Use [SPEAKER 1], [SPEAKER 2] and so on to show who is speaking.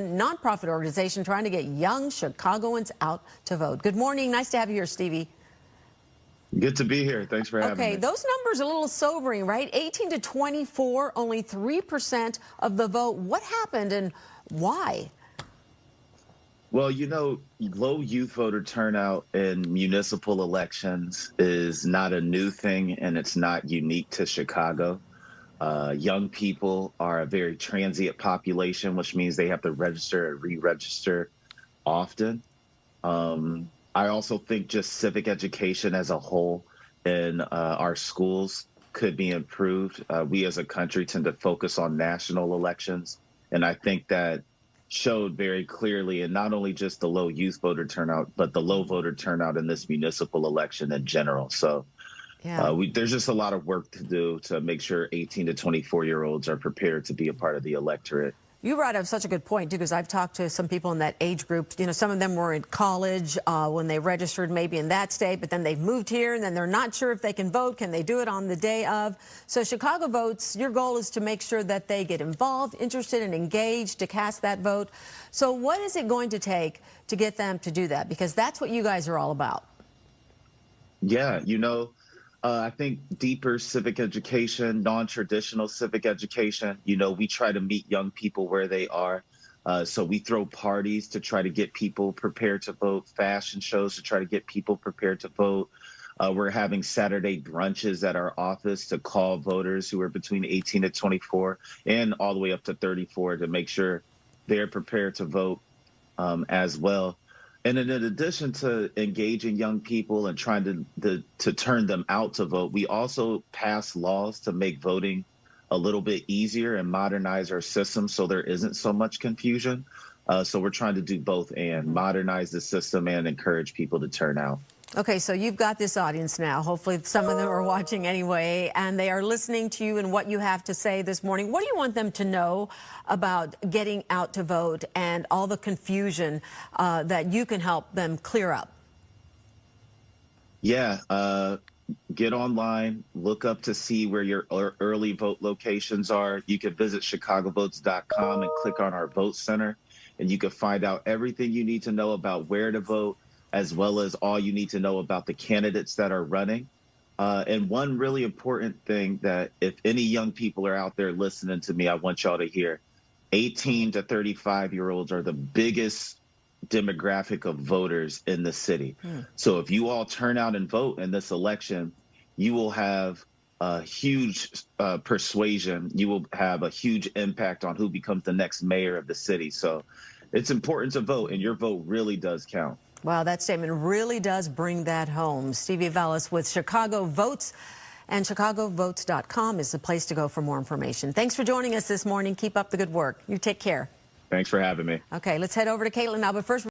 [SPEAKER 1] Nonprofit organization trying to get young Chicagoans out to vote. Good morning. Nice to have you here, Stevie.
[SPEAKER 2] Good to be here. Thanks for having me.
[SPEAKER 1] Okay, those numbers are a little sobering, right? 18 to 24, only 3% of the vote. What happened and why?
[SPEAKER 2] Well, low youth voter turnout in municipal elections is not a new thing, and it's not unique to Chicago. Young people are a very transient population, which means they have to register and re-register often. I also think just civic education as a whole in our schools could be improved. We as a country tend to focus on national elections, and I think that showed very clearly in not only just the low youth voter turnout, but the low voter turnout in this municipal election in general. So there's just a lot of work to do to make sure 18 to 24-year-olds are prepared to be a part of the electorate.
[SPEAKER 1] You brought up such a good point, too, because I've talked to some people in that age group. You know, some of them were in college when they registered maybe in that state, but then they've moved here, and then they're not sure if they can vote. Can they do it on the day of? So Chicago Votes, your goal is to make sure that they get involved, interested, and engaged to cast that vote. So what is it going to take to get them to do that? Because that's what you guys are all about.
[SPEAKER 2] Yeah, I think deeper civic education, non-traditional civic education, we try to meet young people where they are. So we throw parties to try to get people prepared to vote, fashion shows to try to get people prepared to vote. We're having Saturday brunches at our office to call voters who are between 18 to 24 and all the way up to 34 to make sure they're prepared to vote as well. And in addition to engaging young people and trying to turn them out to vote, we also pass laws to make voting a little bit easier and modernize our system so there isn't so much confusion. So we're trying to do both and modernize the system and encourage people to turn out.
[SPEAKER 1] Okay, so you've got this audience now. Hopefully some of them are watching anyway, and they are listening to you and what you have to say this morning. What do you want them to know about getting out to vote and all the confusion that you can help them clear up?
[SPEAKER 2] Yeah, get online, look up to see where your early vote locations are. You can visit chicagovotes.com and click on our vote center, and you can find out everything you need to know about where to vote, as well as all you need to know about the candidates that are running. And one really important thing that if any young people are out there listening to me, I want y'all to hear, 18 to 35-year-olds are the biggest demographic of voters in the city. So if you all turn out and vote in this election, you will have a huge persuasion. You will have a huge impact on who becomes the next mayor of the city. So it's important to vote, and your vote really does count.
[SPEAKER 1] Wow, that statement really does bring that home. Stevie Vallis with Chicago Votes, and chicagovotes.com is the place to go for more information. Thanks for joining us this morning. Keep up the good work. You take care.
[SPEAKER 2] Thanks for having me.
[SPEAKER 1] Okay, let's head over to Caitlin now, but first